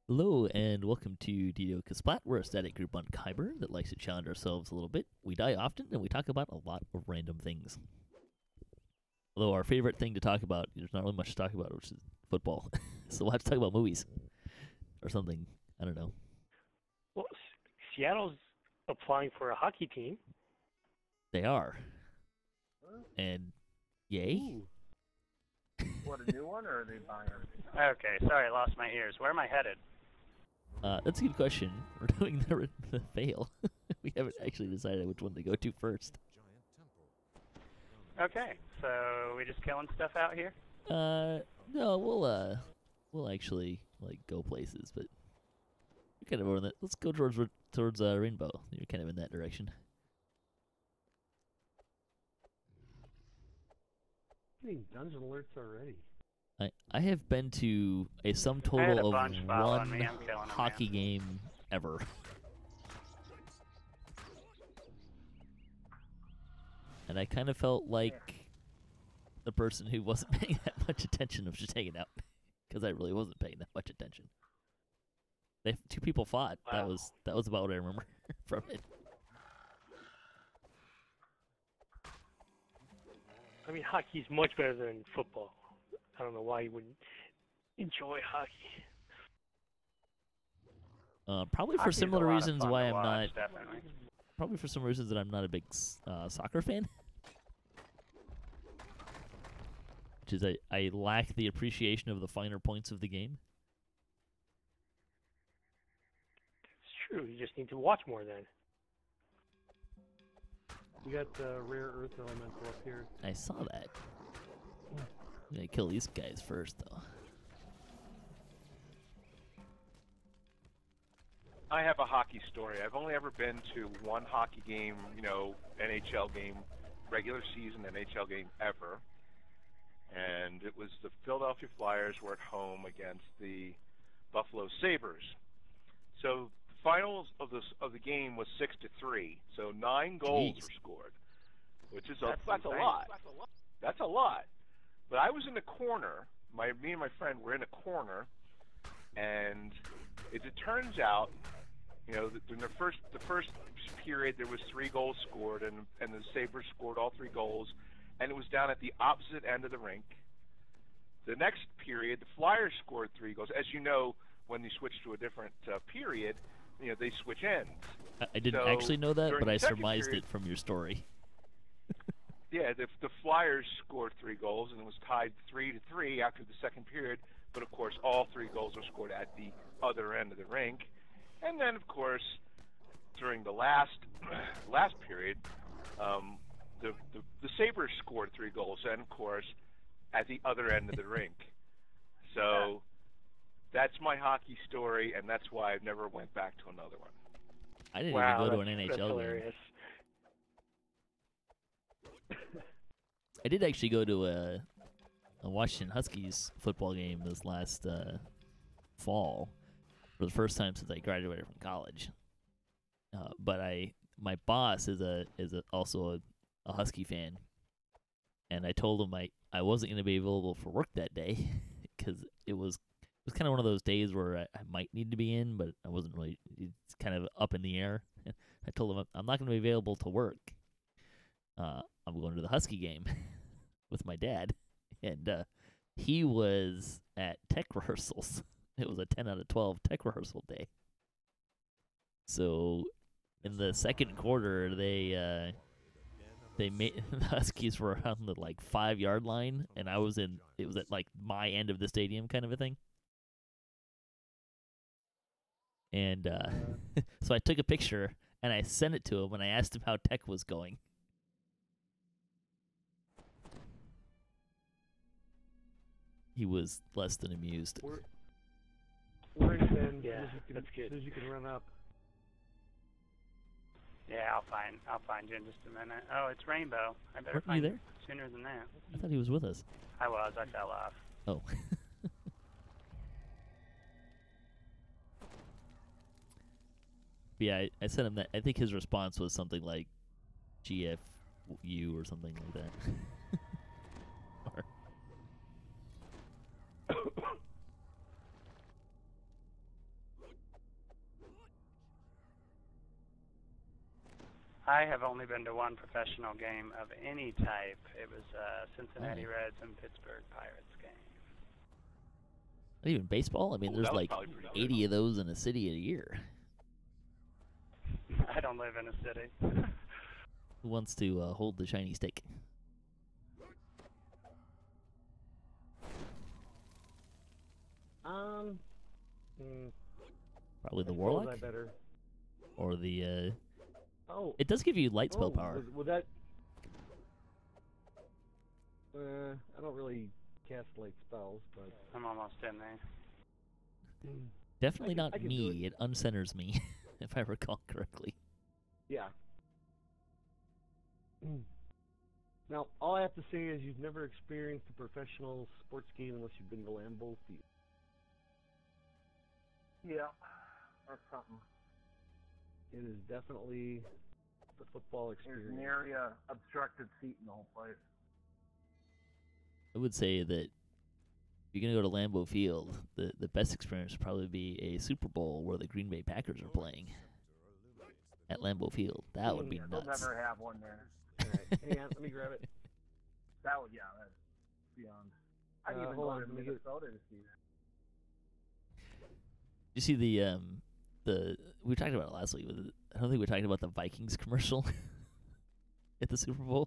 Hello and welcome to DDOCaSplat. We're a static group on Khyber that likes to challenge ourselves a little bit. We die often and we talk about a lot of random things. Although our favorite thing to talk about, there's not really much to talk about, which is football. So we'll have to talk about movies or something. I don't know. Well, Seattle's applying for a hockey team. They are. And yay. Ooh. What, a new one, or are they buying everything? Okay, sorry, I lost my ears. Where am I headed? That's a good question. We're doing the fail. We haven't actually decided which one to go to first. Okay, so we just killing stuff out here? No, we'll actually like go places, but you're kind of over that. Let's go towards Rainbow. You're kind of in that direction. Getting dungeon alerts already. I have been to a sum I had a total of bunch following one me. I'm killing 'em, hockey man. game ever. And I kind of felt like the person who wasn't paying that much attention was just hanging out, because I really wasn't paying that much attention. Two people fought. Wow. That was about what I remember from it. I mean, hockey's much better than football. I don't know why you wouldn't enjoy hockey. Probably for Hockey's a similar lot of reasons fun why to I'm watch, not. Definitely. Probably for some reasons that I'm not a big soccer fan. Which is I lack the appreciation of the finer points of the game. It's true. You just need to watch more then. We got the rare earth elemental up here. I saw that. I'm gonna kill these guys first, though. I have a hockey story. I've only ever been to one hockey game, NHL game, regular season NHL game ever. And it was the Philadelphia Flyers were at home against the Buffalo Sabres. So the finals of the game was 6-3. So 9 goals Jeez. were scored, which is That's a insane. lot. That's a lot. But I was in the corner. Me and my friend were in a corner, and it turns out, in the first period there was 3 goals scored, and the Sabres scored all 3 goals, and it was down at the opposite end of the rink. The next period, the Flyers scored 3 goals. As you know, when you switch to a different period, they switch ends. I didn't So, actually know that, during but the I second surmised period- it from your story. Yeah, the Flyers scored 3 goals, and it was tied 3-3 after the second period. But of course, all 3 goals were scored at the other end of the rink. And then, of course, during the last period, the Sabres scored 3 goals, and of course, at the other end of the rink. So that's my hockey story, and that's why I never went back to another one. I didn't Wow, even go to an that's NHL game. hilarious. I did actually go to a Washington Huskies football game this last fall for the first time since I graduated from college. But my boss is also a Husky fan, and I told him I wasn't going to be available for work that day because it was kind of one of those days where I might need to be in, but I wasn't really. It's kind of up in the air. I told him I'm not going to be available to work. I'm going to the Husky game with my dad, and he was at tech rehearsals. It was a 10 out of 12 tech rehearsal day. So in the second quarter, they made the Huskies were on the 5-yard line, and it was at my end of the stadium kind of a thing. And so I took a picture and I sent it to him, and I asked him how tech was going. He was less than amused. We're in Bend. Yeah, As that's good. As you can run up. Yeah, I'll find you in just a minute. Oh, it's Rainbow. I better Weren't you find there? you sooner than that. I thought he was with us. I fell off. Oh. Yeah, I sent him that. I think his response was something like GFU or something like that. Or I have only been to one professional game of any type. It was Cincinnati Reds and Pittsburgh Pirates game. Not even baseball? I mean, Ooh, there's that was like probably pretty good. 80 of those in a city a year. I don't live in a city. Who wants to hold the shiny stick? Probably the Warlock? I better. Or the, Oh. It does give you light spell power. Would that... I don't really cast light spells, but... I'm almost in there. Definitely I not can do me. It uncenters me, if I recall correctly. Yeah. Now, all I have to say is you've never experienced a professional sports game unless you've been to Lambeau Field. Yeah, that's something. It is definitely the football There's experience. nary a obstructed seat in the whole place. I would say that if you're going to go to Lambeau Field, the best experience would probably be a Super Bowl where the Green Bay Packers are playing at Lambeau Field. That would be They'll nuts. never have one there. All right. Hang on, let me grab it. That would, yeah, that's beyond. I'd even hold go on, to let me get- Minnesota to see that. You see the we talked about it last week. I don't think we talked about the Vikings commercial at the Super Bowl.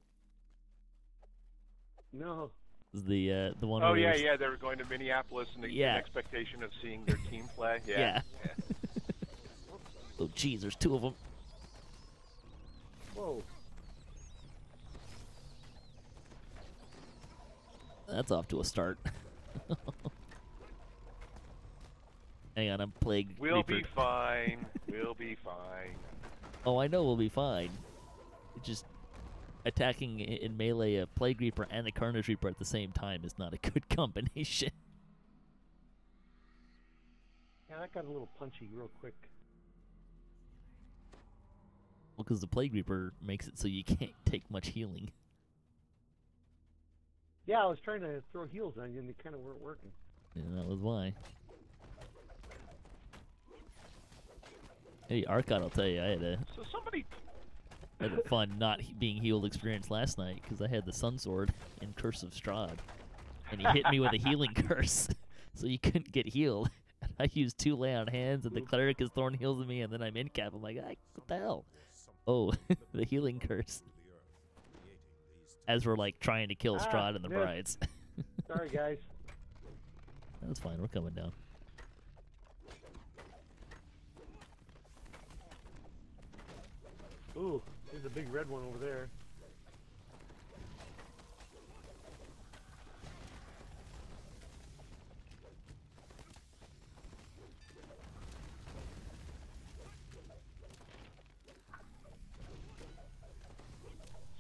No. It was the one. Oh where yeah, there's- yeah. They were going to Minneapolis in the Yeah. expectation of seeing their team play. Yeah. Yeah. Oh, geez, there's two of them. Whoa. That's off to a start. Hang on, I'm Plague We'll Reaper. be fine. We'll be fine. Oh, I know we'll be fine. It's just attacking in melee a Plague Reaper and a Carnage Reaper at the same time is not a good combination. Yeah, that got a little punchy real quick. Well, because the Plague Reaper makes it so you can't take much healing. Yeah, I was trying to throw heals on you and they kind of weren't working. And that was why. Hey, Arcot, I'll tell you, I had So somebody. a fun not being healed experience last night because I had the Sun Sword in Curse of Strahd, and he hit me with a healing curse, so you couldn't get healed. And I used 2 lay on hands, and the cleric is throwing heals at me, and then I'm in cap. I'm like, what the hell? Oh, the healing curse. As we're like trying to kill Strahd and the good. brides. Sorry, guys. That's fine. We're coming down. Ooh, there's a big red one over there.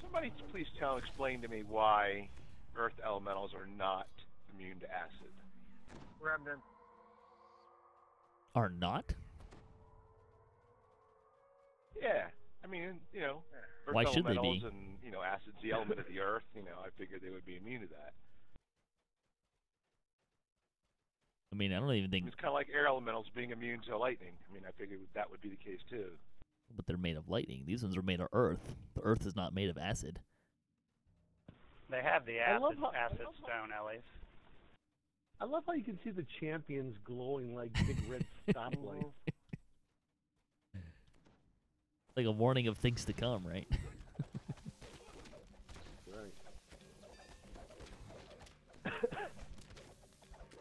Somebody please explain to me why Earth elementals are not immune to acid. Remnant. Are not? Yeah, I mean, you know, Earth Why should they elementals be? and you know, acid's the element of the Earth. You know, I figured they would be immune to that. I mean, I don't even think, It's kind of like air elementals being immune to lightning. I mean, I figured that would be the case too. but they're made of lightning. These ones are made of earth. The earth is not made of acid. They have the I love acid how- stone, Ellie. I love how you can see the champions glowing like big red stoplights. Like a warning of things to come, right? Right.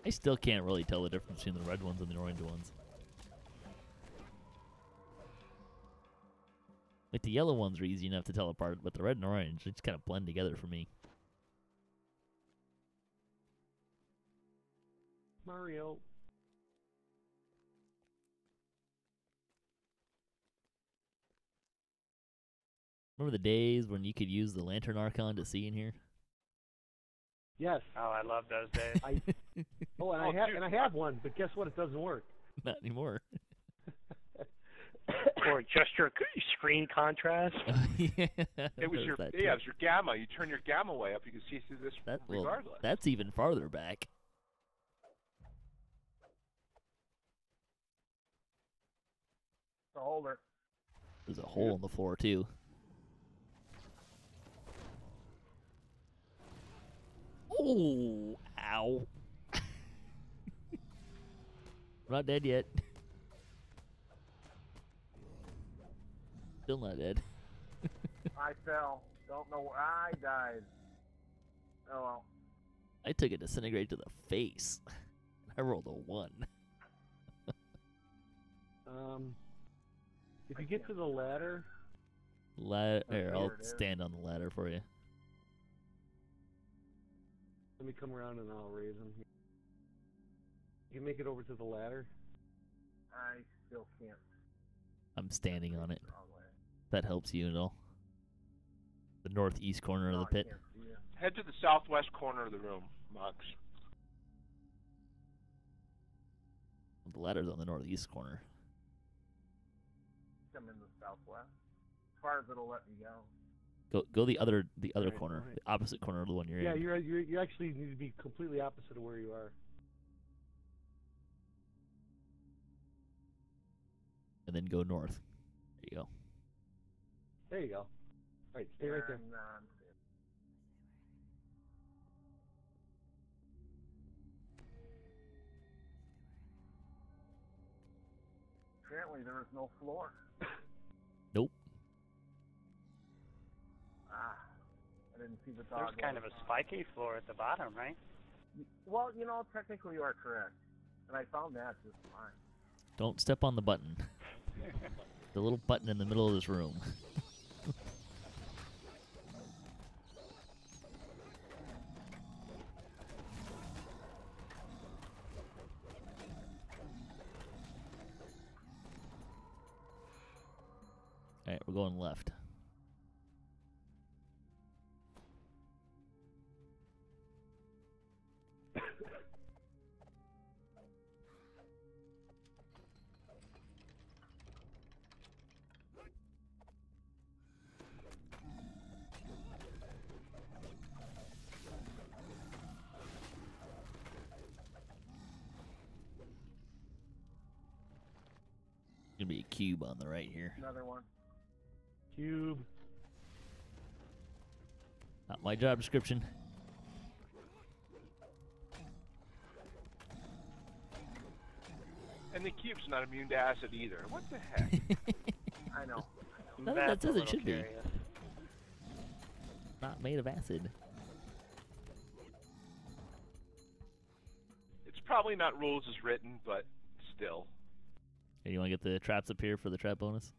I still can't really tell the difference between the red ones and the orange ones. Like the yellow ones are easy enough to tell apart, but the red and orange, they just kind of blend together for me. Mario. Remember the days when you could use the Lantern Archon to see in here? Yes. Oh, I love those days. Oh, and I have one, but guess what? It doesn't work. Not anymore. Or just your screen contrast. Yeah, It was there's your that yeah, too. it was your gamma. You turn your gamma way up, you can see through this Well, regardless. that's even farther back. The holder. There's a hole in the floor too. Oh, ow. I'm not dead yet. Still not dead. I fell. Don't know where I died. Oh well. I took a disintegrate to the face. I rolled a 1. If you get to the ladder, Here, I'll There it is. stand on the ladder for you. let me come around and I'll raise him. You can make it over to the ladder. I still can't. I'm standing on it. Wrong way. That helps you at all. The northeast corner of No, the I pit. can't see you. Head to the southwest corner of the room, Mux. The ladder's on the northeast corner. I'm in the southwest. As far as it'll let me go. Go the other Right, corner, right. the opposite corner of the one you're Yeah, in. you actually need to be completely opposite of where you are. And then go north. There you go. There you go. All right, stay right there. And, apparently there is no floor. Nope. I didn't see the dog. There's kind of a spiky floor at the bottom, right? Well, technically you are correct. And I found that just fine. Don't step on the button. The little button in the middle of this room. Alright, we're going left. Gonna be a cube on the right here. Another one. Cube. Not my job description. And the cube's not immune to acid either. What the heck? I know. That That's says a it little should be. curious. Not made of acid. It's probably not rules as written, but still. Hey, you want to get the traps up here for the trap bonus?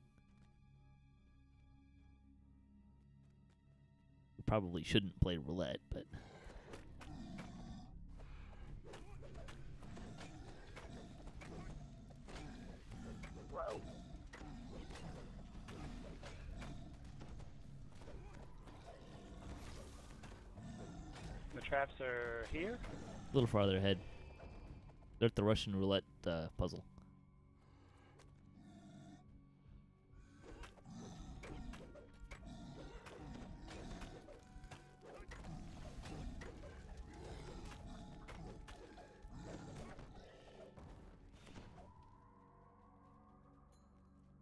We probably shouldn't play roulette, but Whoa. The traps are here? a little farther ahead. They're at the Russian roulette puzzle.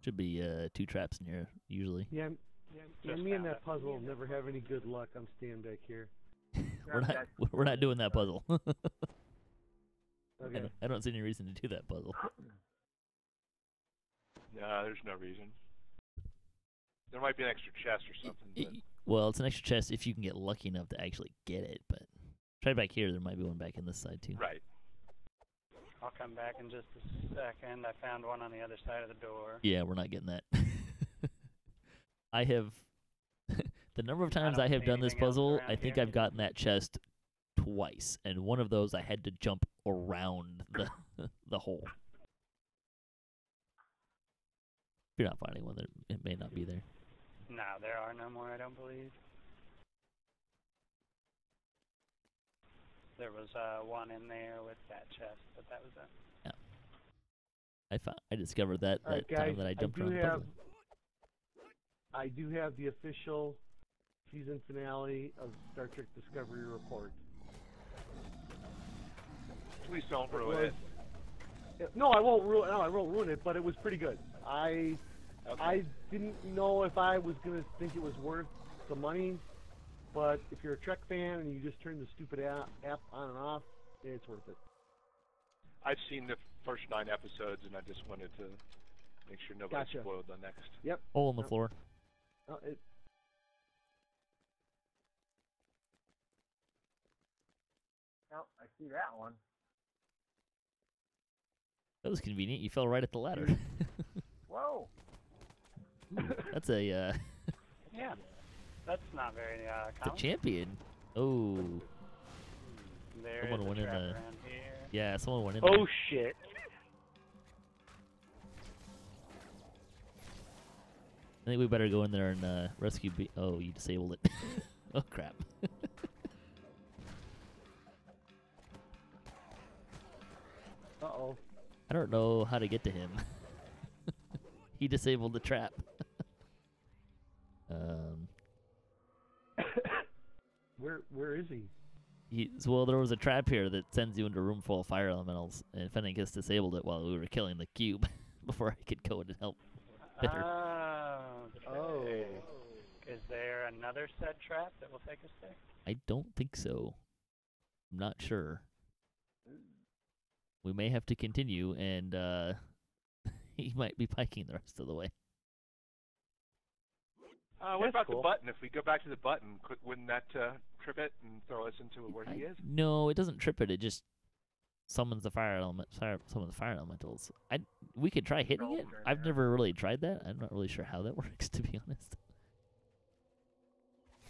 Should be 2 traps in here, usually. Yeah, Just me and found that it. puzzle never have any good luck. I'm staying back here. We're not doing that puzzle. Okay. I don't see any reason to do that puzzle. No, there's no reason. There might be an extra chest or something. But Well, it's an extra chest if you can get lucky enough to actually get it, but try back here. There might be one back in this side, too. right. I'll come back in just a second. I found one on the other side of the door. Yeah, we're not getting that. I have... the number of times don't I have see done this anything else puzzle, around I think here. I've gotten that chest twice, and one of those I had to jump around the the hole. If you're not finding one, it may not be there. No, there are no more, I don't believe. There was one in there with that chest, but that was it. I discovered that All right, that time guys, that I jumped do around the have puzzle. I do have the official season finale of Star Trek Discovery report. Please don't It ruin was- it. No, I won't ruin. No, I won't ruin it. But it was pretty good. Okay. I didn't know if I was gonna think it was worth the money, But if you're a Trek fan and you just turn the stupid app on and off, it's worth it. I've seen the first 9 episodes, and I just wanted to make sure nobody Gotcha. spoiled the next. Yep. Hole in the floor. Oh, Oh, I see that one. That was convenient. You fell right at the ladder. Whoa. That's a Yeah, that's not very the common. champion. Oh, There someone is a went in trap the- around here. yeah, someone went in. Oh there. shit! I think we better go in there and rescue. Oh, you disabled it. Oh crap. uh-oh. I don't know how to get to him. He disabled the trap. Where is he? Well, there was a trap here that sends you into a room full of fire elementals, and Fennegas disabled it while we were killing the cube before I could go in and help Bitter. Oh. Is there another said trap that will take us there? I don't think so. I'm not sure. We may have to continue, and he might be piking the rest of the way. What That's about cool. the button? If we go back to the button, wouldn't that trip it and throw us into where he is? No, it doesn't trip it. It just summons the some of the fire elementals. We could try hitting it. I've never really tried that. I'm not really sure how that works, to be honest.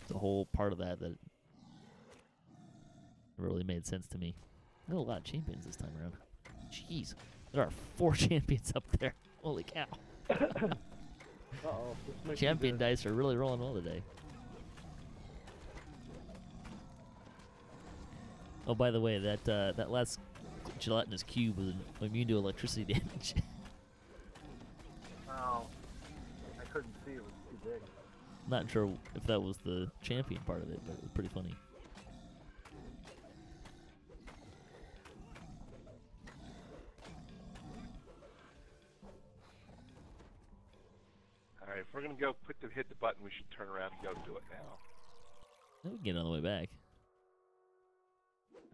It's a whole part of that never really made sense to me. There are a lot of champions this time around. Jeez, there are 4 champions up there. Holy cow! Uh-oh. This might be Champion the- dice are really rolling well today. Oh, by the way, that last gelatinous cube was immune to electricity damage. Oh, I couldn't see. It was too big. Not sure if that was the champion part of it, but it was pretty funny. All right, if we're gonna go hit the button, we should turn around and go do it now. We can get on the way back.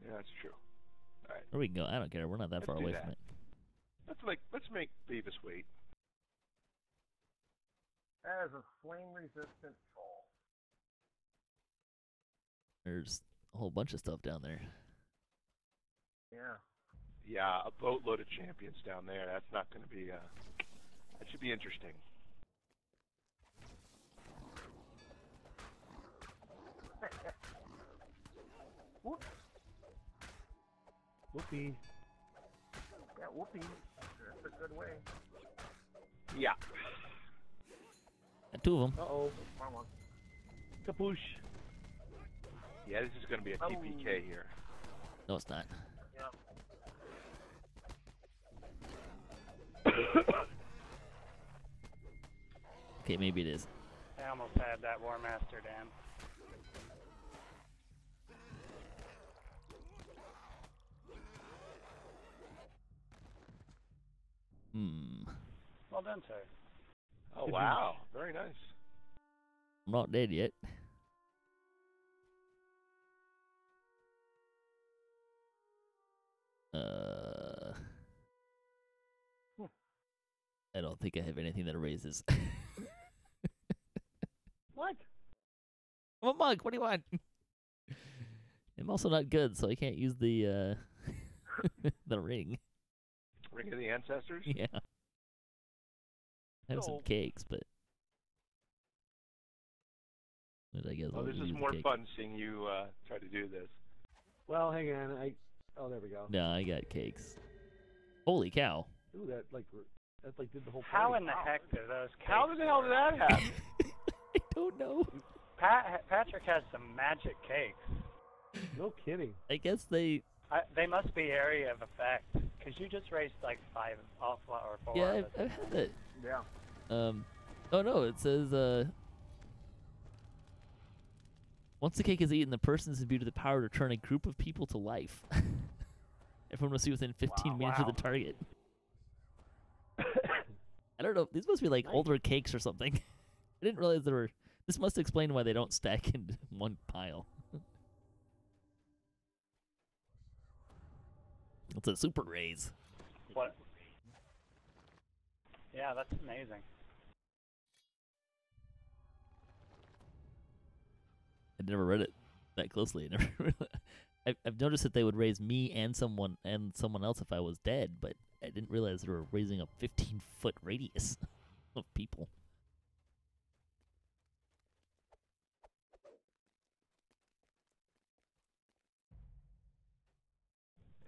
Yeah, that's true. All right, Or we can go. I don't care. We're not that Let's far do away that. from it. let's make Beavis wait. That is a flame-resistant troll. There's a whole bunch of stuff down there. Yeah. Yeah, a boatload of champions down there. That's not gonna be. That should be interesting. Whoop. Whoopee. Yeah, whoopee. That's a good way. Yeah. Got 2 of them. Uh-oh. Wrong one. Kapoosh. Yeah, this is gonna be a TPK here. No, it's not. Okay, maybe it is. I almost had that War Master down. Well done, sir. Oh wow, very nice. I'm not dead yet. I don't think I have anything that erases. What? I'm a monk. What do you want? I'm also not good, so I can't use the the ring. Ring of the Ancestors? Yeah. I have some No. cakes, but I guess Oh, I'll this use is the more cake. fun seeing you try to do this. Well, hang on. Oh, there we go. No, I got cakes. Holy cow! Ooh, that like did the whole How party. in the heck do those cakes How the hell did that happen? I don't know. Patrick has some magic cakes. No kidding. I guess they. They must be area of effect, because you just raised like 5 or 4. Yeah, of I've had that. Yeah. Oh no, it says once the cake is eaten, the person is imbued with the power to turn a group of people to life. Everyone must be within 15 meters of the target. I don't know. These must be like older cakes or something. I didn't realize there were This must explain why they don't stack in one pile. It's a super raise. What? Yeah, that's amazing. I never read it that closely. I've noticed that they would raise me and someone else if I was dead, but I didn't realize they were raising a 15-foot radius of people.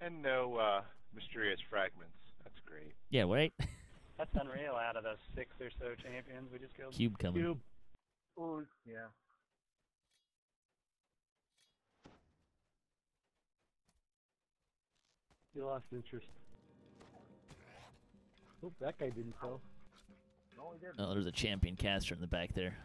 And no mysterious fragments. That's great. Yeah, right? That's unreal. Out of those 6 or so champions we just killed. Cube coming. Cube. Ooh, yeah. You lost interest. Oh, that guy didn't fell. No, he didn't. Oh, there's a champion caster in the back there.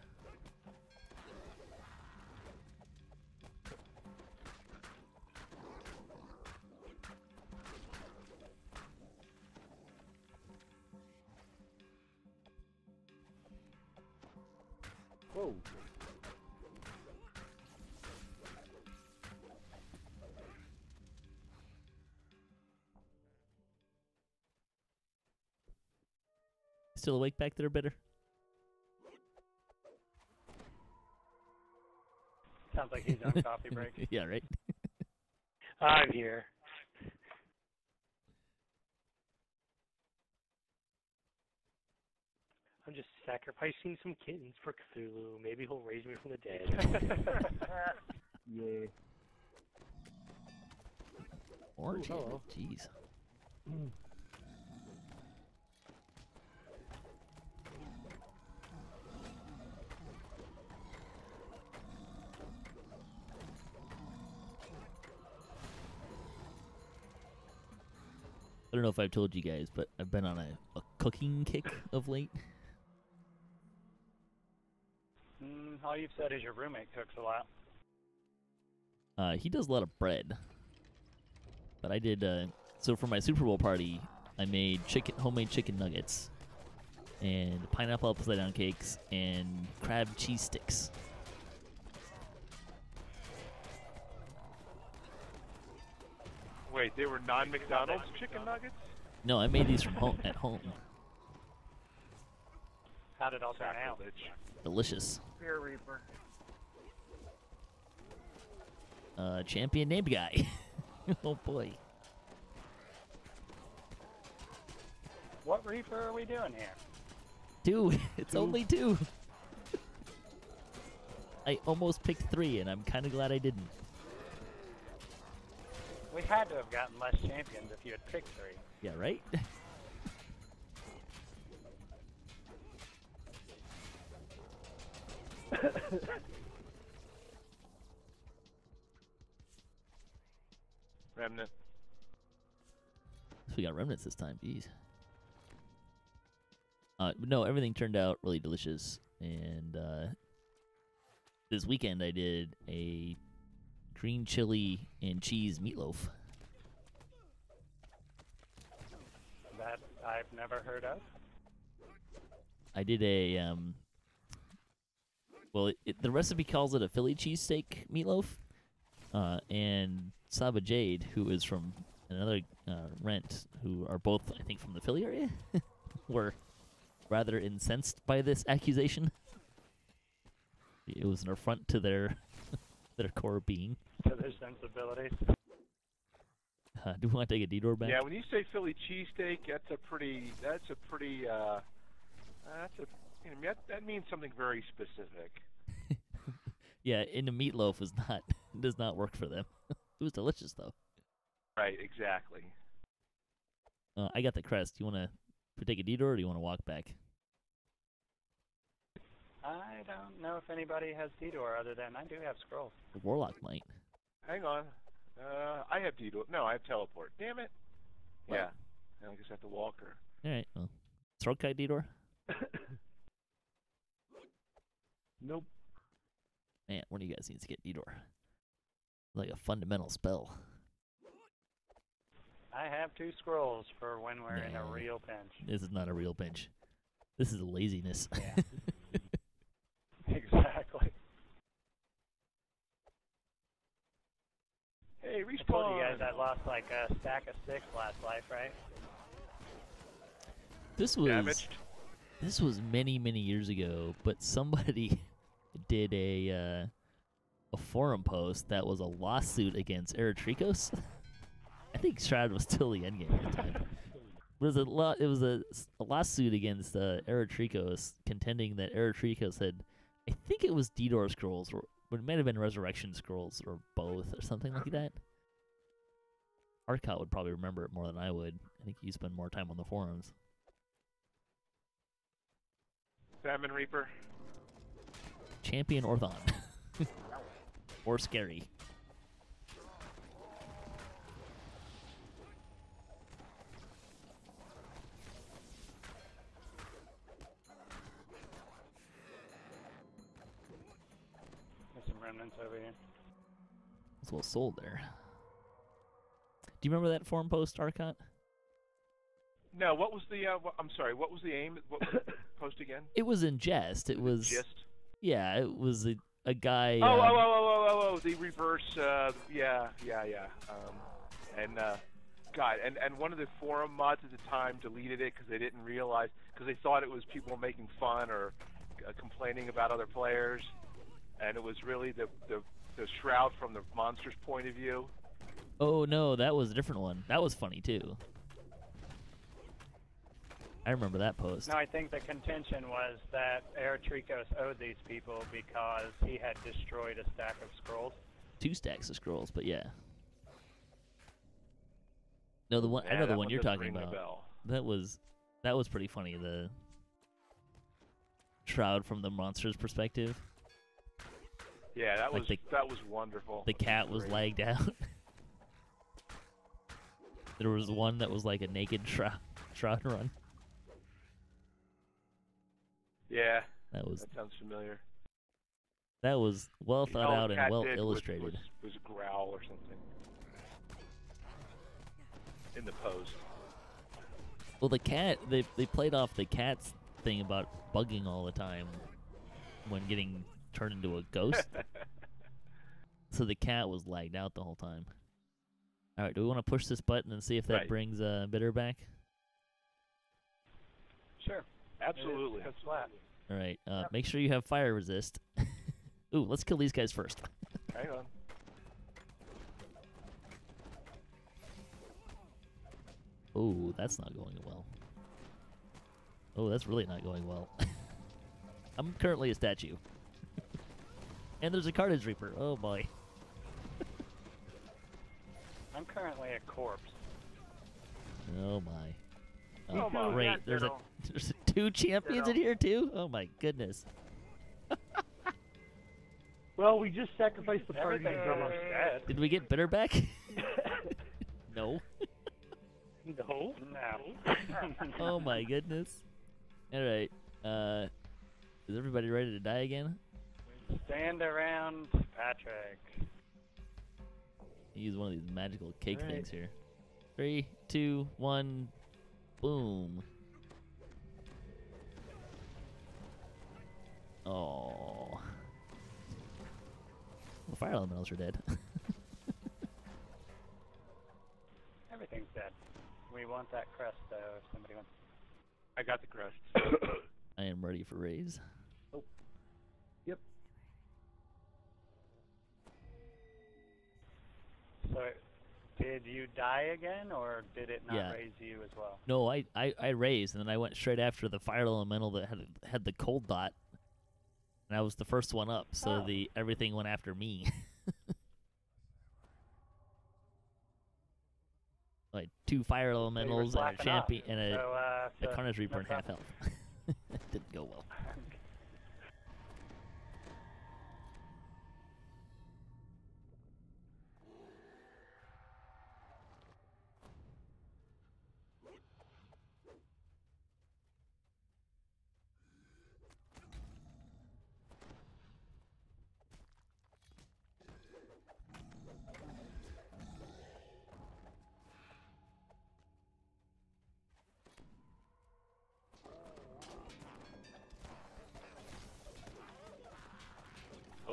Whoa. Still awake back there, Bitter? Sounds like he's on coffee break. Yeah, right? I'm here. I'm just sacrificing some kittens for Cthulhu. Maybe he'll raise me from the dead. Yeah. Orange. hello. Jeez. I don't know if I've told you guys, but I've been on a cooking kick of late. All you've said is your roommate cooks a lot. He does a lot of bread. But I did, so for my Super Bowl party, I made homemade chicken nuggets, and pineapple upside down cakes, and crab cheese sticks. Wait, they were non-McDonald's chicken nuggets? No, I made these from home at home. How did it all turn out? Sacrilege. Delicious. Fear Reaper. Champion named guy. Oh boy. What Reaper are we doing here? 2. It's only 2. I almost picked 3, and I'm kind of glad I didn't. We had to have gotten less champions if you had picked 3. Yeah, right? Remnant. So we got remnants this time. Jeez. No, everything turned out really delicious. And this weekend I did a green chili and cheese meatloaf. That I've never heard of. I did a well, the recipe calls it a Philly cheesesteak meatloaf. And Saba Jade, who is from another rent, who are both, I think, from the Philly area, were rather incensed by this accusation. It was an affront to their their core being. To their sensibilities. Do we want to take a detour back? Yeah, when you say Philly cheesesteak, that means something very specific. Yeah, and the meatloaf does not work for them. It was delicious though. Right, exactly. I got the crest. You want to take a detour, or do you want to walk back? I don't know if anybody has detour other than I do have scrolls. The Warlock might. Hang on. I have detour. No, I have teleport. Damn it. What? Yeah. I just have to walk her. All right. Well, throat kite detour. Nope. Man, one of you guys needs to get detour. Like a fundamental spell. I have 2 scrolls for when we're in a No. real pinch. This is not a real pinch. This is laziness. Yeah. Exactly. I told you guys I lost like a stack of 6 last life, right? This was Damaged. this was many years ago, but somebody did a forum post that was a lawsuit against Eritrikos. I think Shroud was still the endgame at the time. It was a lawsuit against Eritrikos, contending that Eritrikos had, I think it was DDOR scrolls, or it might have been Resurrection scrolls, or both, or something like that. Arcot would probably remember it more than I would. I think he spent more time on the forums. Famine Reaper. Champion Orthon. Or Scary. There's some remnants over here. There's a little soul there. Do you remember that forum post, Arcot? No, what was the? I'm sorry. What was the aim? What was the post again? It was in jest. It was. Gist. Yeah, it was a guy. Oh, the reverse. Yeah. God, and one of the forum mods at the time deleted it because they didn't realize, because they thought it was people making fun or complaining about other players, and it was really the Shroud from the monster's point of view. Oh no, that was a different one. That was funny too. I remember that post. No, I think the contention was that Eritrikos owed these people because he had destroyed a stack of scrolls. 2 stacks of scrolls, but yeah. No, the one Yeah, I know the that one you're doesn't talking ring a about. bell. That was pretty funny. The Shroud from the monster's perspective. Yeah, that Like was wonderful. The cat was Great. lagged out. There was one that was like a naked shroud run. Yeah, That sounds familiar. was well thought All out the and cat well did illustrated. was growl or something in the post. Well, the cat, they played off the cat's thing about bugging all the time when getting turned into a ghost. So the cat was lagged out the whole time. All right, do we want to push this button and see if that Right. brings Bitter back? Sure. Absolutely. It's flat. All right, make sure you have fire resist. Ooh, let's kill these guys first. Hang on. Ooh, that's not going well. Oh, that's really not going well. I'm currently a statue. And there's a Carnage Reaper. Oh boy. I'm currently a corpse. Oh my. Oh my. Great. Yeah, There's ditto. there's 2 champions in here too? Oh my goodness. Well, we just sacrificed the party. Everything's almost dead. Did we get Bitter back? No. No. No. Oh my goodness. All right. Is everybody ready to die again? Stand around, Patrick. Use one of these magical cake All right. things here. 3, 2, 1, boom. Oh. The fire elementals are dead. Everything's dead. We want that crest, though, if somebody wants. I got the crest. I am ready for raise. Yep. So, did you die again, or did it not Yeah. raise you as well? No, I raised, and then I went straight after the fire elemental that had the cold dot, and I was the first one up. So Oh. everything went after me. Like 2 fire elementals and a slacking off. champion and a So, Carnage Reaper no and half problem. health. Didn't go well.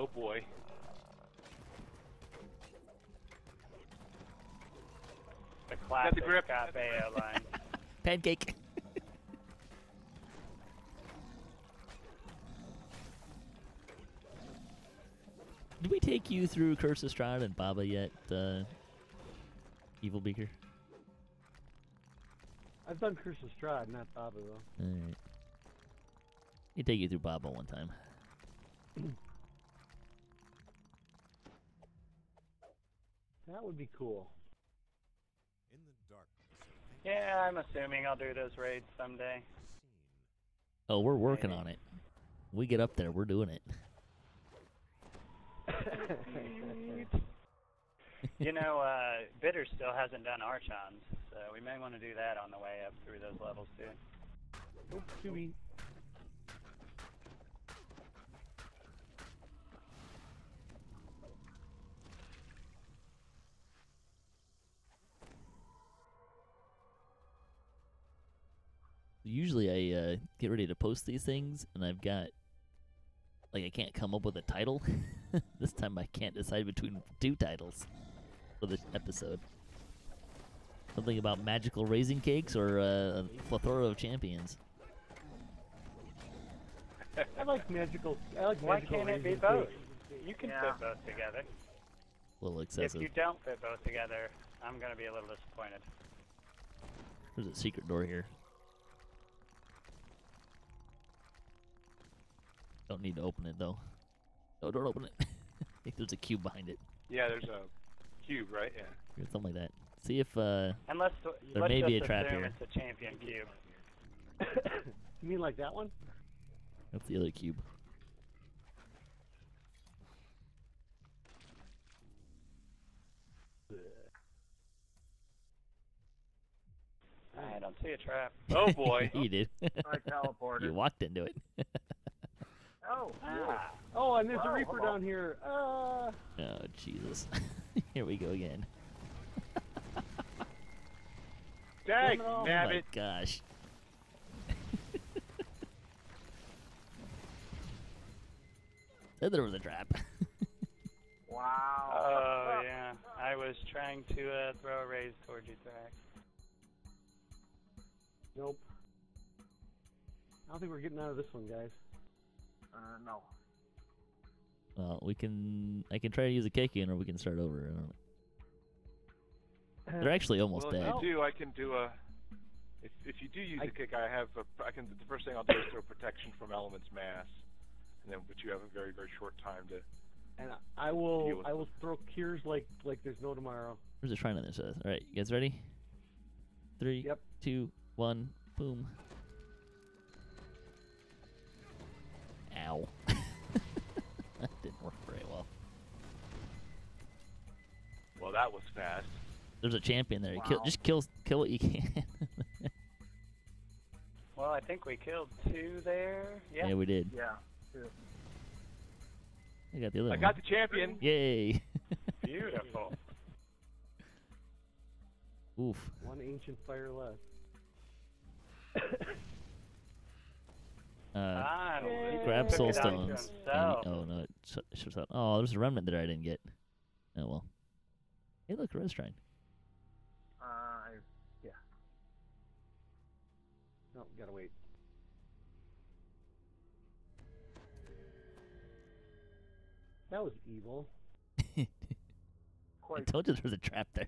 Oh boy. classic grip. Scott Baio line. Pancake. Did we take you through Curse of Strahd and Baba yet, Evil Beaker? I've done Curse of Strahd, not Baba though. Alright. We take you through Baba one time. That would be cool. Yeah, I'm assuming I'll do those raids someday. Oh, we're working on it. We get up there, we're doing it. You know, Bitter still hasn't done Archons, so we may want to do that on the way up through those levels too. Oh, QB. Usually I get ready to post these things, and I've got, like, I can't come up with a title. This time I can't decide between two titles for this episode. Something about magical raisin cakes or a plethora of champions. I like magical. I like Why magical can't it be raisin both? cake. You can Yeah. fit both together. A little If excessive. you don't fit both together, I'm going to be a little disappointed. There's a secret door here. Don't need to open it, though. No, don't open it. I think there's a cube behind it. Yeah, there's a cube, right? Yeah. Or something like that. See if, Unless There let's may be just a trap assume here. it's a champion cube. You mean like that one? that's the other cube. I don't see a trap. Oh boy. You did. I teleported. You walked into it. Oh, Ah, Oh, and there's a Wow, Reaper hello. down here. Oh, Jesus. Here we go again. Dag, Oh Oh my nabbit. gosh. Said there was a trap. wow. oh yeah. I was trying to throw a raise towards you, Thrax. Nope. I don't think we're getting out of this one, guys. No. Well, I can try to use a kick in, or we can start over. I don't know. They're actually almost Well, dead. if you do, I can do a. If you do use a kick, I have. I can. The first thing I'll do is throw protection from elements mass, and then but you have a very short time to. And I will Deal with I will throw cures like there's no tomorrow. There's a shrine on this. All right, you guys ready? 3, Yep. 2, 1, boom. Ow. That didn't work very well. Well, that was fast. There's a champion there. Wow. Just kill what you can. Well, I think we killed 2 there. Yeah, Yeah. we did. Yeah. Two. I got the other I one. got the champion. Yay. Beautiful. Oof. One ancient fire left. Finally. Grab Took soul it out to stones. himself. Oh no, it shows up. Oh, there's a remnant there I didn't get. Oh well. Hey, look, a red shrine. Yeah. No, gotta wait. That was evil. I Quite. told you there was a trap there.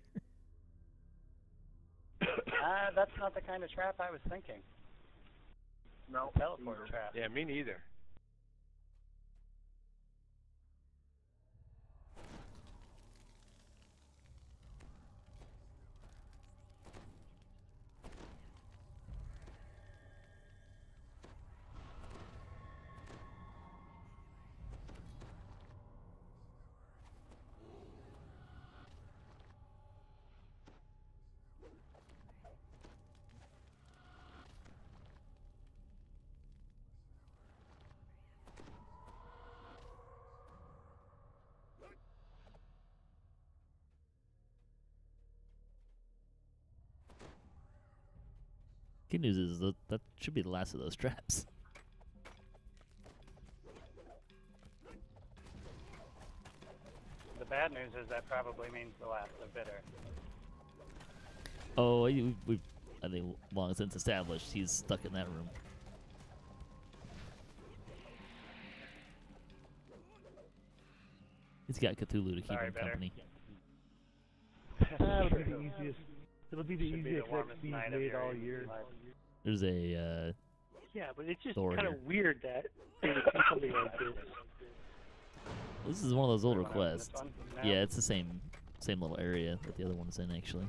That's not the kind of trap I was thinking. No. Teleport either. trap. Yeah, me neither. Good news is that should be the last of those traps. The bad news is that probably means the last of Bitter. Oh, we've I think long since established he's stuck in that room. He's got Cthulhu to keep Sorry, him better. company. That'll be the easiest. It'll be the Should be easiest the warmest XP night of made your all year. life. There's a Yeah, but it's just Thor kind here. of weird that they would do something like this. this is one of those older Wanna open this quests. one now? Yeah, it's the same little area that the other one is in actually.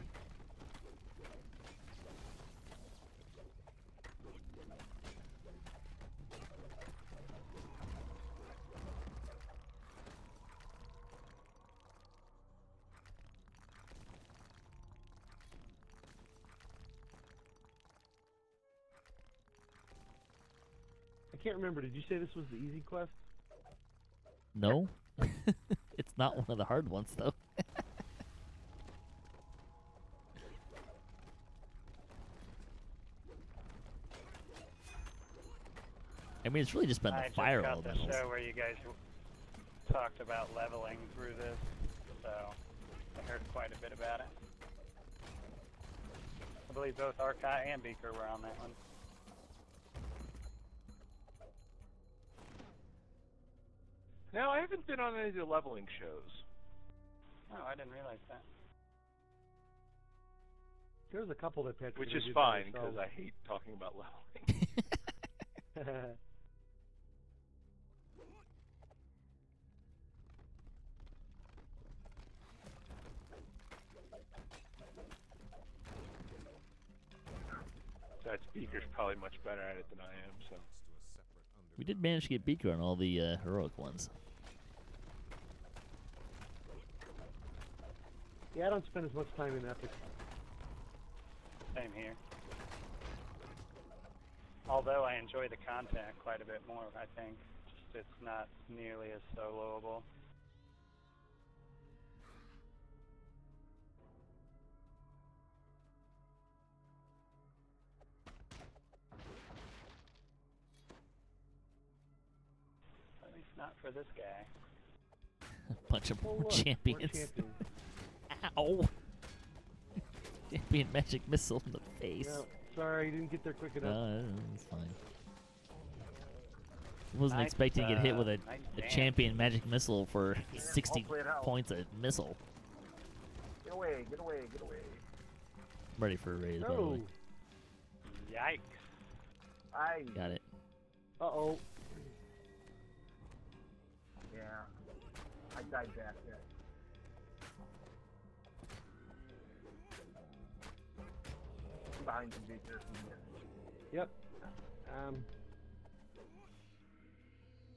I can't remember. Did you say this was the easy quest? No, it's not one of the hard ones though. I mean, it's really just been I the just fire got the elementals. show where you guys talked about leveling through this, so I heard quite a bit about it. I believe both Arkai and Beaker were on that one. No, I haven't been on any of the leveling shows. Oh, I didn't realize that. There's a couple that Patrick. Which and I is did by fine, because ourselves. I hate talking about leveling. That Speaker's probably much better at it than I am, so. We did manage to get Beaker on all the heroic ones. Yeah, I don't spend as much time in Epic. Same here. Although I enjoy the content quite a bit more, I think. Just it's not nearly as soloable. At least not for this guy. Bunch of Oh, more look, champions. more champions. Ow! Champion magic missile in the face. Yeah, sorry, you didn't get there quick enough. No, it's fine. Wasn't Nice, expecting to get hit with a nice dance. champion magic missile for 60 hopefully it helps. points a missile. Get away, get away, get away. I'm ready for a raise, by the No. way. Yikes. I. Got it. Uh-oh. Yeah. I died back there. Behind you, Beaker. Yep.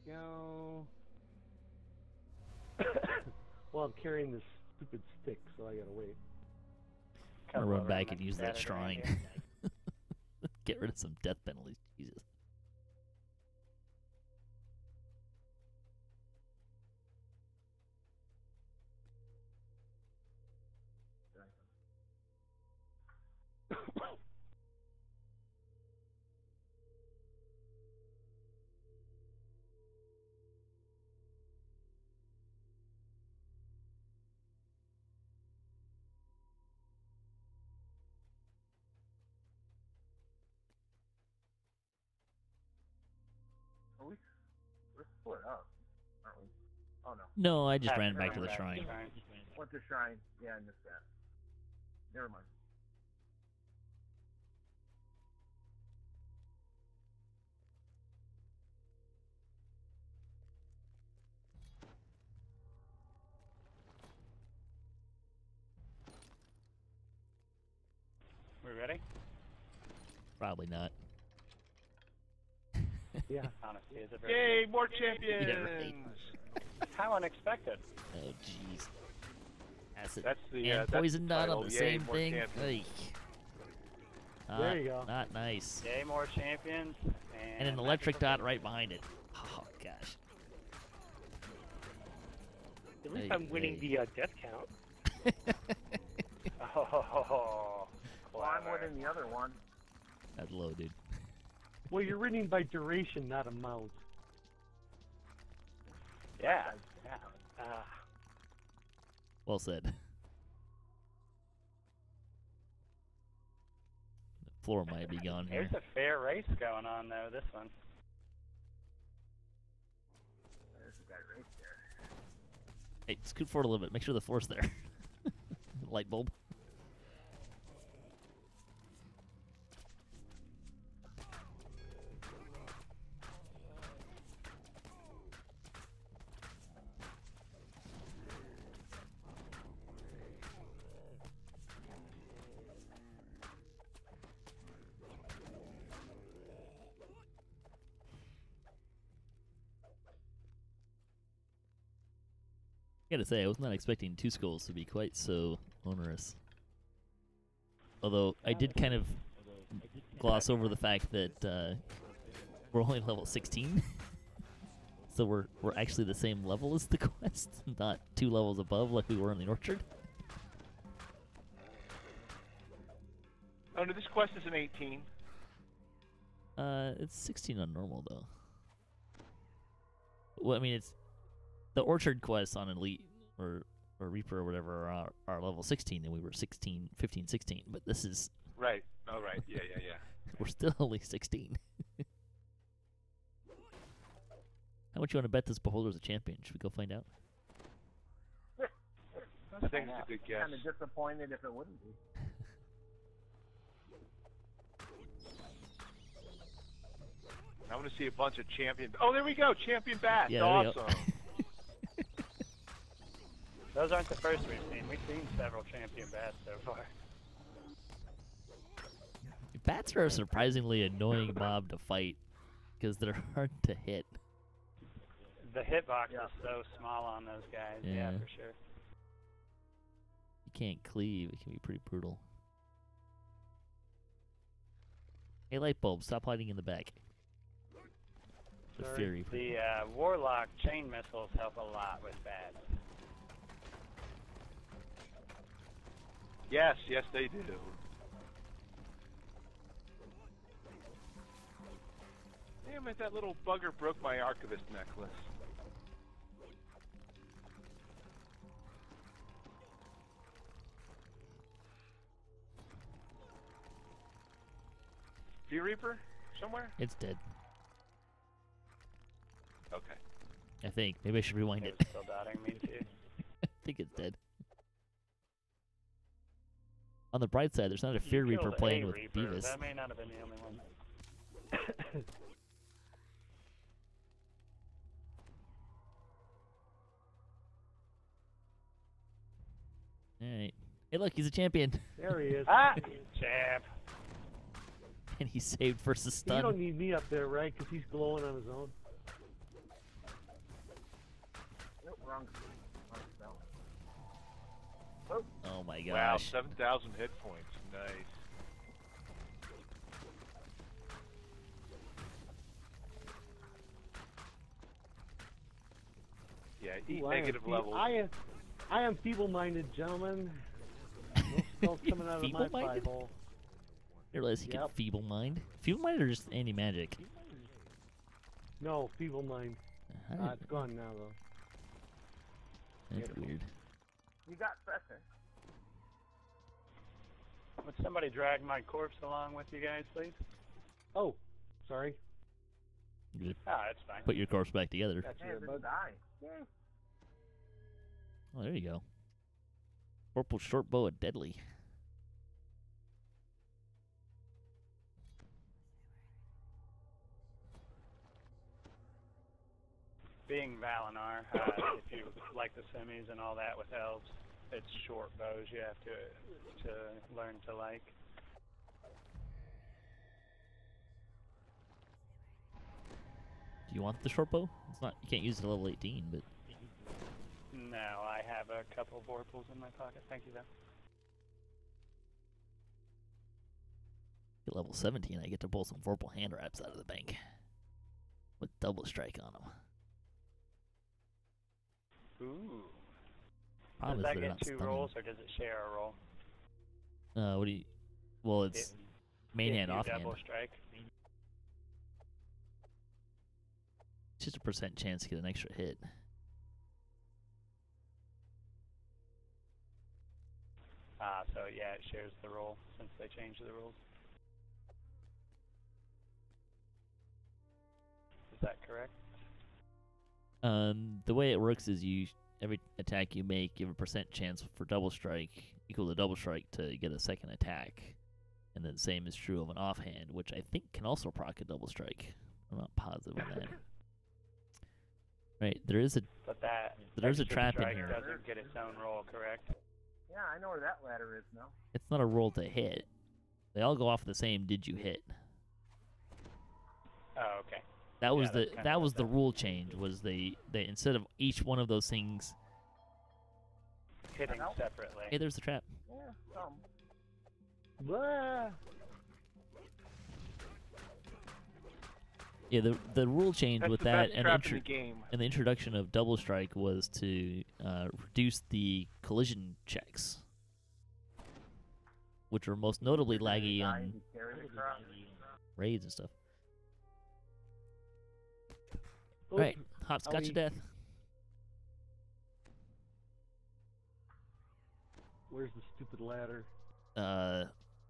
Go. Well, I'm carrying this stupid stick, so I gotta wait. I'm gonna Couple run of back Roman and use that scattered around shrine. here. Get rid of some death penalties. Jesus. Are we? We're split up, aren't we? Oh no. No, I just Ah, ran back to never the mind. shrine. Went to shrine. Yeah, I missed that. Never mind. We ready? Probably not. Yeah. Honesty is a very Yay, more champions! Yeah, right. How unexpected. Oh, jeez. Acid That's the and that's poison the dot title. on the Yay, same more thing. champions. Eek. There you go. Not nice. Yay, more champions. And an electric dot right behind it. Oh, gosh. At least Hey, I'm winning hey. the death count. Oh, Well, I'm clever. winning the other one. That's low, dude. Well, you're winning by duration, not amount. Yeah. Yeah. Ah, Well said. Floor might be gone here. There's a fair race going on, though, this one. There's a guy right there. Hey, scoot forward a little bit. Make sure the floor's there. Light bulb. I gotta say, I was not expecting 2 skulls to be quite so onerous. Although, I did kind of gloss over the fact that we're only level 16. So we're actually the same level as the quest, not 2 levels above like we were in the Orchard. Oh, no, this quest is an 18. It's 16 on normal, though. Well, I mean, it's... The Orchard quests on Elite or Reaper or whatever are level 16, and we were 16, 15, 16. But this is... Right. Oh, right. Yeah. We're still only 16. How much you want to bet this Beholder's a champion? Should we go find out? I think it's a good guess. Kind of disappointed if it wouldn't be. I want to see a bunch of champion. Oh, there we go. Champion bats. Yeah, there we go. Awesome. Those aren't the first we've seen. We've seen several champion bats so far. Bats are a surprisingly annoying mob to fight because they're hard to hit. The hitbox is so small on those guys. Yeah, Yeah. for sure. You can't cleave. It can be pretty brutal. Hey, light bulb, stop hiding in the back. The Sorry. Fury. The Warlock chain missiles help a lot with bats. Yes, they do. Damn it, that little bugger broke my Archivist necklace. Fear Reaper? Somewhere? It's dead. Okay. I think. Maybe I should rewind It it. was still dotting me too. I think it's dead. On the bright side, there's not a Fear You Reaper killed playing a with Reaper. Beavis. That may not have been the only one. Alright. Hey, look, he's a champion. There he is. Ah! Champ. And he saved versus You stun. don't need me up there, right? Because he's glowing on his own. Nope, wrong spell. Oh my Wow, gosh. 7,000 hit points. Nice. Yeah, eat Ooh, negative levels. I am feeble-minded, gentlemen. No spells coming out of my Feeble-minded? pie hole. I realize he can Yep. feeble mind. Feeble mind or just anti magic? No, feeble-mind. It's gone now, though. That's weird. You got pressure. Would somebody drag my corpse along with you guys, please? Oh, sorry. You just Ah, it's fine. put your corpse back together. Got you Hey, there, this bud. die. Oh, there you go. Purple short bow at deadly. Being Valinar, if you like the semis and all that with elves, it's short bows you have to learn to like. Do you want the short bow? It's not. You can't use it at level 18, but No, I have a couple Vorpals in my pocket. Thank you, though. at level 17, I get to pull some Vorpal hand wraps out of the bank with double strike on them. Ooh. Problem Does is that they're get not 2 stunning. rolls, or does it share a roll? What do you? Well, it's main If hand, you off hand. double strike. It's just a % chance to get an extra hit. So yeah, it shares the roll since they changed the rules. The way it works is every attack you make, you have a percent chance for double strike equal to double strike to get a second attack, and then same is true of an offhand, which I think can also proc a double strike. I'm not positive on that. Right, there's a extra trap in strike here. doesn't get its own roll, correct? Yeah, I know where that ladder is now. It's not a roll to hit. They all go off the same did you hit. Oh, okay. That was that's kinda that was what the rule change, was they instead of each one of those things. Hitting separately. Hey, there's the trap. Yeah, some. Blah. Yeah, the rule change That's with the that best and trap in the game. the introduction of double strike was to reduce the collision checks, which were most notably laggy on You carry the cross. raids and stuff. Oop. Alright, hopscotch to death. Where's the stupid ladder?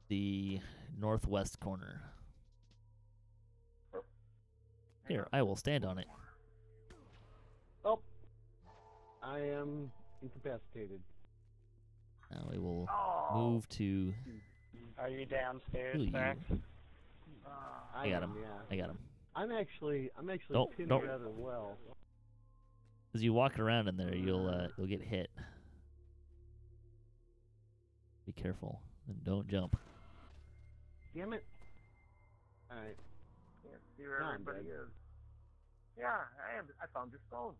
The northwest corner. Here, I will stand on it. Oh, I am incapacitated. Now we will Oh. move to. Are you downstairs, Ooh, you- Max? I got him. Yeah. I got him. I'm actually Don't- pinned don't- rather well. As you walk around in there, you'll get hit. Be careful and don't jump. Damn it! All right. Can't see where No, I'm everybody dead. is. Yeah, I found your stone.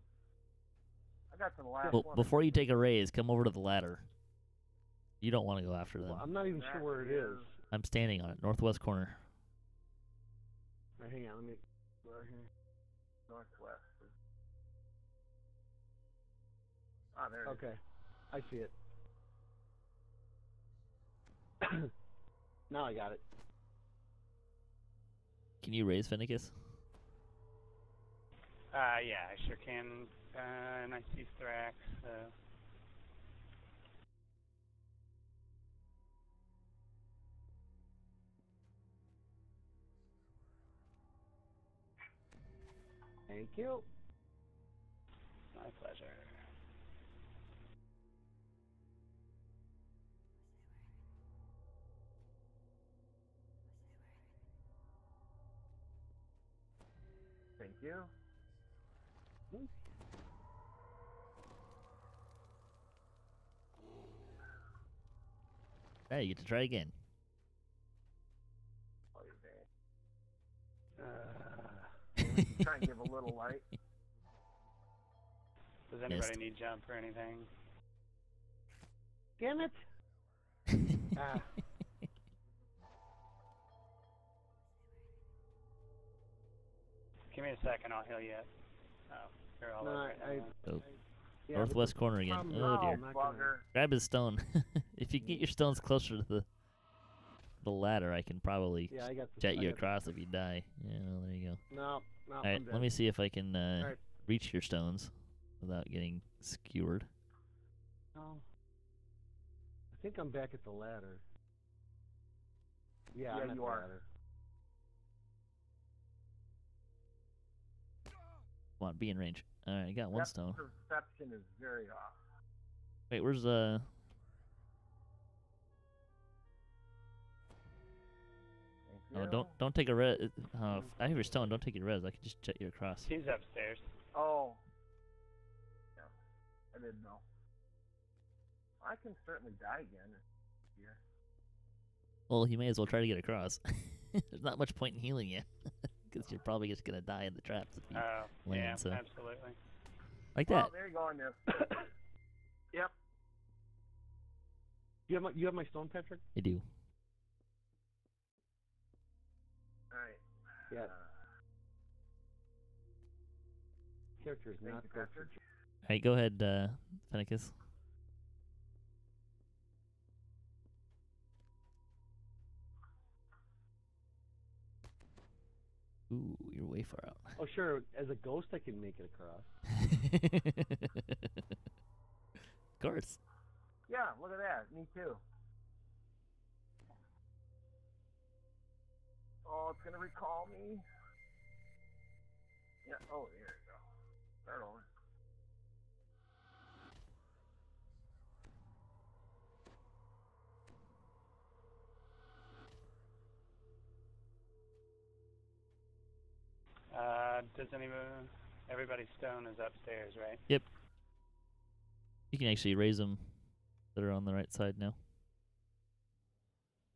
I got to the last Well, one. before you take a raise, come over to the ladder. You don't want to go after them. Well, I'm not even sure where it is. I'm standing on it, northwest corner. All right, hang on, let me. Right here. Northwest. Ah, there it is. Okay, I see it. Now I got it. Can you raise Fennicus? Yeah, I sure can. And I see Thrax, so... Thank you. My pleasure. Thank you. Hey, you get to try again. Oh, you're bad. Try and give a little light. Does anybody Missed. need jump or anything? Damn it! Ah. Give me a second, I'll heal you. Oh, you're all No, over it I- now. Oh, Yeah, northwest corner again. problem- Oh dear. I'm not gonna- Bugger. Grab his stone. If you can get your stones closer to the ladder, I can probably Yeah, I got the. jet I you got across if you die. Yeah, well, there you go. No, no. Alright, I'm let me see if I can Alright. reach your stones without getting skewered. No. I think I'm back at the ladder. Yeah, Yeah, I'm at you the are. ladder. Come on, be in range. Alright, I got one That stone. perception is very off. Wait, where's Thank Oh, you. don't take a res. I have your stone. Don't take your res. I can just jet you across. He's upstairs. Oh. Yeah, I didn't know. I can certainly die again. Yeah. Well, you may as well try to get across. There's not much point in healing you, because you're probably just gonna die in the traps if you Oh, land. yeah, So absolutely. like Well, that. there you go on there. Yep. You have my stone, Patrick? I do. All right. Yeah. Character is Thank not you, perfect. Patrick. All right, go ahead, Fennicus. Ooh, you're way far out. Oh, sure. As a ghost, I can make it across. Of course. Yeah, look at that. Me too. Oh, it's gonna recall me. Yeah. Oh, here we go. Start over. Does everybody's stone is upstairs, right? Yep. You can actually raise them that are on the right side now.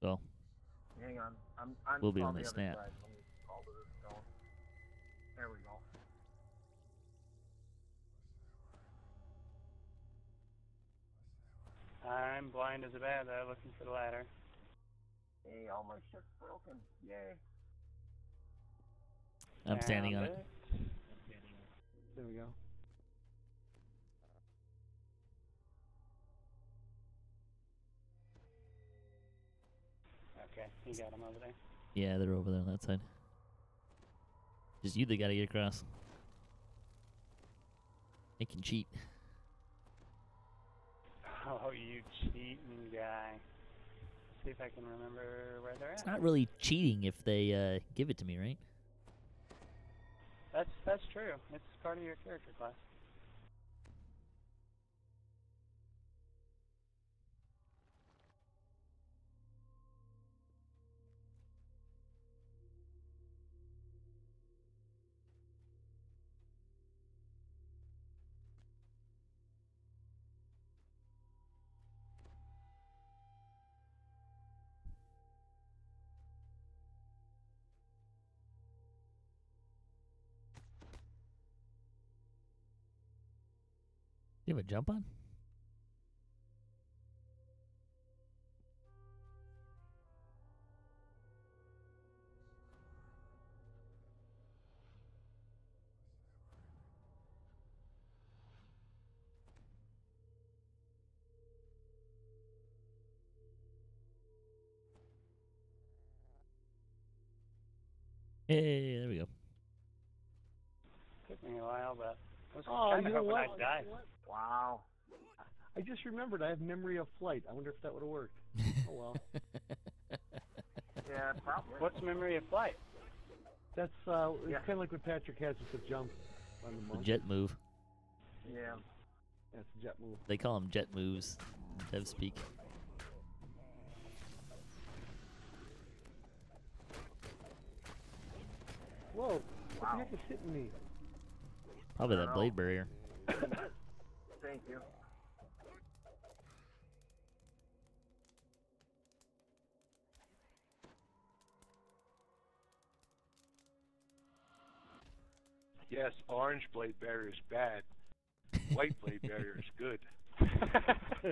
Well, Hang on. I'm we'll be on when the they other snap. side. Let me call to this stone. There we go. I'm blind as a bat, though, looking for the ladder. Hey, all my shit's broken. Yay. I'm standing on Found it. There we go. Okay, you got him over there. Yeah, they're over there on that side. Just you that gotta get across. They can cheat. Oh, you cheating guy. Let's see if I can remember where they're It's at. not really cheating if they give it to me, right? That's true. It's part of your character class. You have a jump on? Hey, there we go. Took me a while, but I was Oh, kind you of know hoping what? I'd die. Wow. I just remembered I have memory of flight. I wonder if that would have worked. Oh well. Yeah, probably. What's memory of flight? That's it's Yeah. kind of like what Patrick has with the jump on the The monk. jet move. Yeah. That's a jet move. They call them jet moves. Dev speak. Whoa! What Wow. the heck is hitting me? Probably I that don't blade know. barrier. Thank you. Yes, orange blade barrier is bad. White blade barrier is good.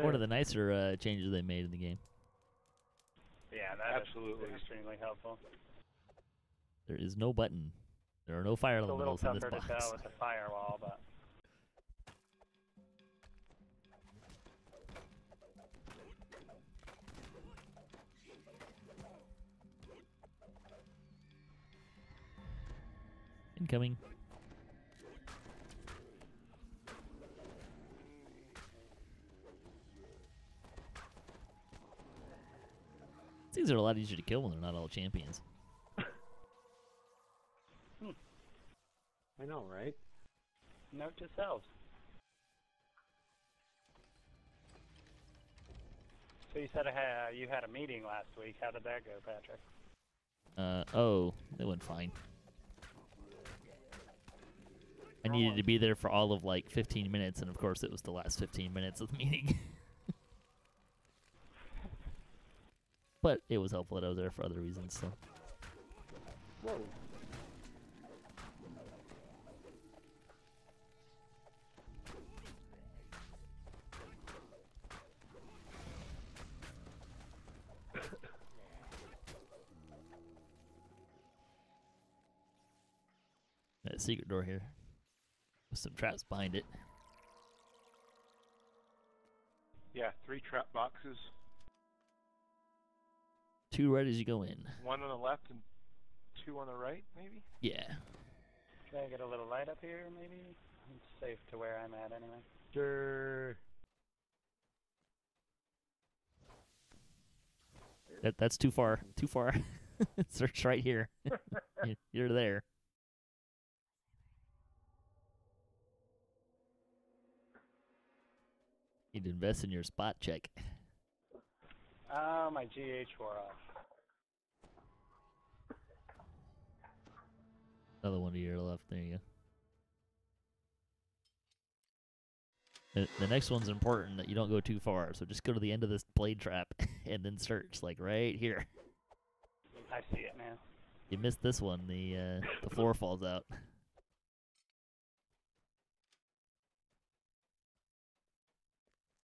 One of the nicer changes they made in the game. Yeah, that Absolutely. is extremely helpful. There is no button. There are no fire It's a little elementals in this tougher to box. tell with the firewall, but Incoming. These are a lot easier to kill when they're not all champions. I know, right? note to self. So you said you had a meeting last week. How did that go, Patrick? Oh, it went fine. I needed to be there for all of like 15 minutes, and of course it was the last 15 minutes of the meeting. But it was helpful that I was there for other reasons, so. Whoa. That secret door here with some traps behind it. Yeah, 3 trap boxes. 2 right as you go in. 1 on the left and 2 on the right, maybe? Yeah. Can I get a little light up here, maybe? It's safe to where I'm at anyway. Sure. That's too far. Too far. Search right here. You're there. You'd invest in your spot check. Oh, my GH wore off. Another one to your left. There you go. The next one's important that you don't go too far, so just go to the end of this blade trap and then search, like right here. I see it now. You missed this one, the floor falls out.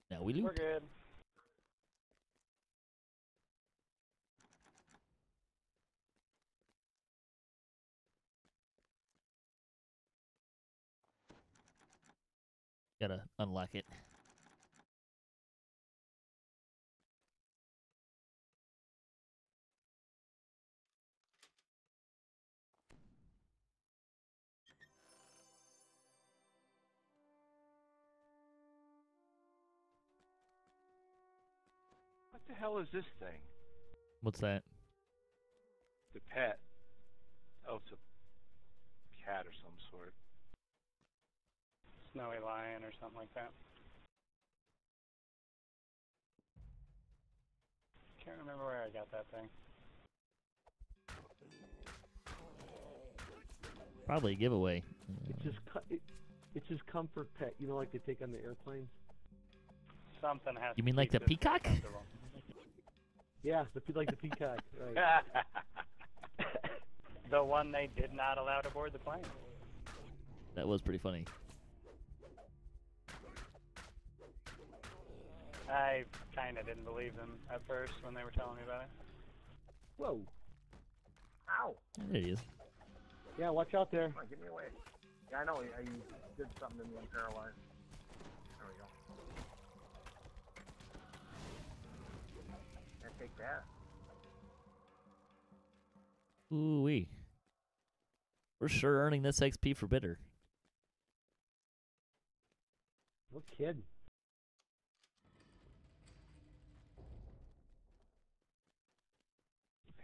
Now we loot. We're good. Gotta unlock it. What the hell is this thing? What's that? The pet. Oh, it's a cat or some sort. Snowy lion or something like that. Can't remember where I got that thing. Probably a giveaway. It's just comfort pet. You know, like they take on the airplanes. Something has. You to mean like keep the this thing peacock? comfortable. Yeah, like the peacock. Right. The one they did not allow to board the plane. That was pretty funny. I kind of didn't believe them at first when they were telling me about it. Whoa. Ow! There he is. Yeah, watch out there. Come on, get me away. Yeah, I know. I did something to me. I'm paralyzed. There we go. Can't take that. Ooh-wee. We're sure earning this XP for bitter. No kid.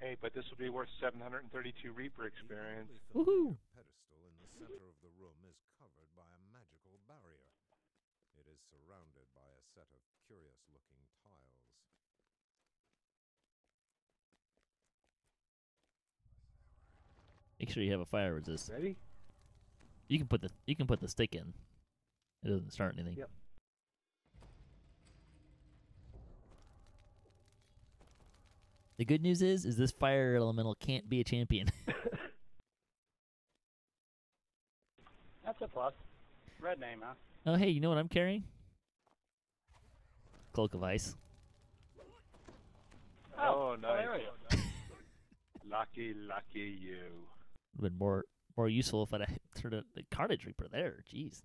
Hey, but this will be worth 732 Reaper experience. Woohoo! Pedestal in the center of the room is covered by a magical barrier. It is surrounded by a set of curious-looking tiles. Make sure you have a fire resist. Ready? You can put the stick in. It doesn't start anything. Yep. The good news is this fire elemental can't be a champion. That's a plus. Red name, huh? Oh, hey, you know what I'm carrying? Cloak of Ice. Oh, nice. there we go. Lucky you. Would have been more useful if I'd have turned the Carnage Reaper there. Jeez.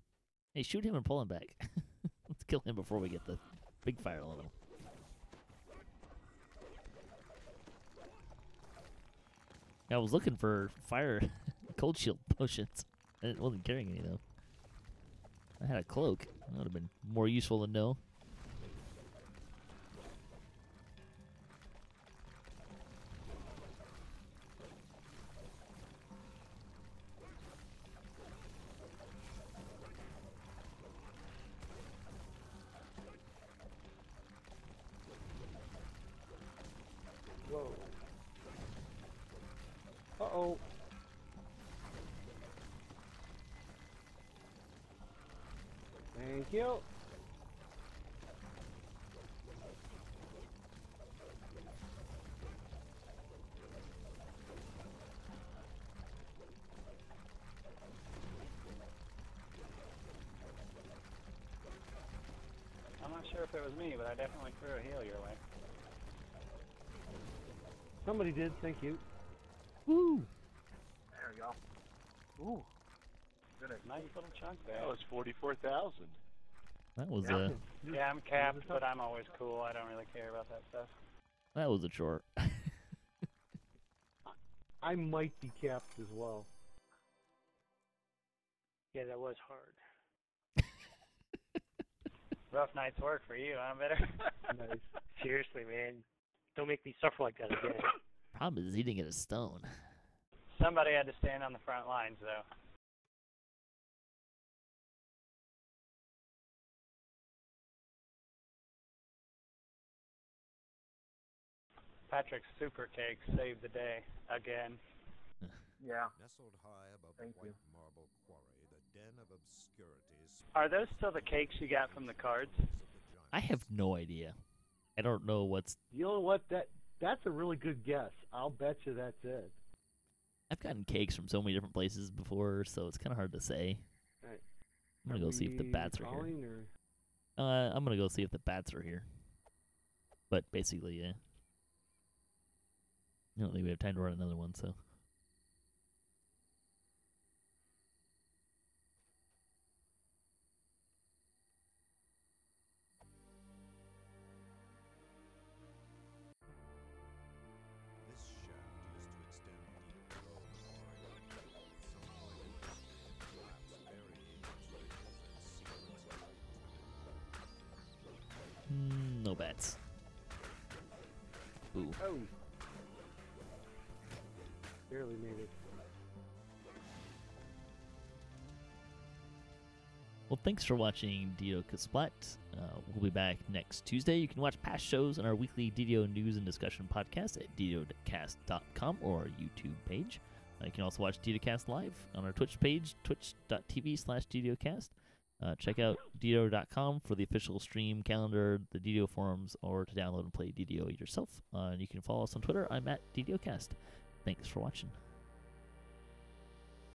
Hey, shoot him and pull him back. Let's kill him before we get the big fire elemental. I was looking for fire cold shield potions. I wasn't carrying any though. I had a cloak. That would have been more useful to know. Whoa. Uh-oh. Thank you. I'm not sure if it was me, but I definitely threw a heal your way. Somebody did, thank you. Woo! There we go. Ooh. Good. Nice little chunk there. That was 44,000. That was Yeah. Yeah, I'm capped, but I'm always cool. I don't really care about that stuff. that was a chore. I might be capped as well. Yeah, that was hard. Rough night's work for you, huh, Bitter? Nice. Seriously, man. Don't make me suffer like that again. Problem is he didn't get a stone. Somebody had to stand on the front lines, though. Patrick's super cake saved the day again. Yeah. Nestled high above Thank the you. white marble quarry, the den of obscurities Are those still the cakes you got from the cards? of the giant I have no idea. I don't know what's. You know what? That's a really good guess. I'll bet you that's it. I've gotten cakes from so many different places before, so it's kind of hard to say. Right. I'm gonna go see if the bats are here. Calling or? I'm gonna go see if the bats are here. But basically, yeah. I don't think we have time to run another one, so. This shaft used to extend deep below the quarry. At some point it collapsed, burying its riches and secrets. No bats. Ooh. Oh. Barely made it. Well, thanks for watching DDOCaSplat. We'll be back next Tuesday. You can watch past shows on our weekly DDO news and discussion podcast at DDOCast.com or our YouTube page. You can also watch DDOCast live on our Twitch page, twitch.tv/DDOCast. Check out DDO.com for the official stream calendar, the DDO forums, or to download and play DDO yourself. And you can follow us on Twitter. I'm at DDOCast. Thanks for watching.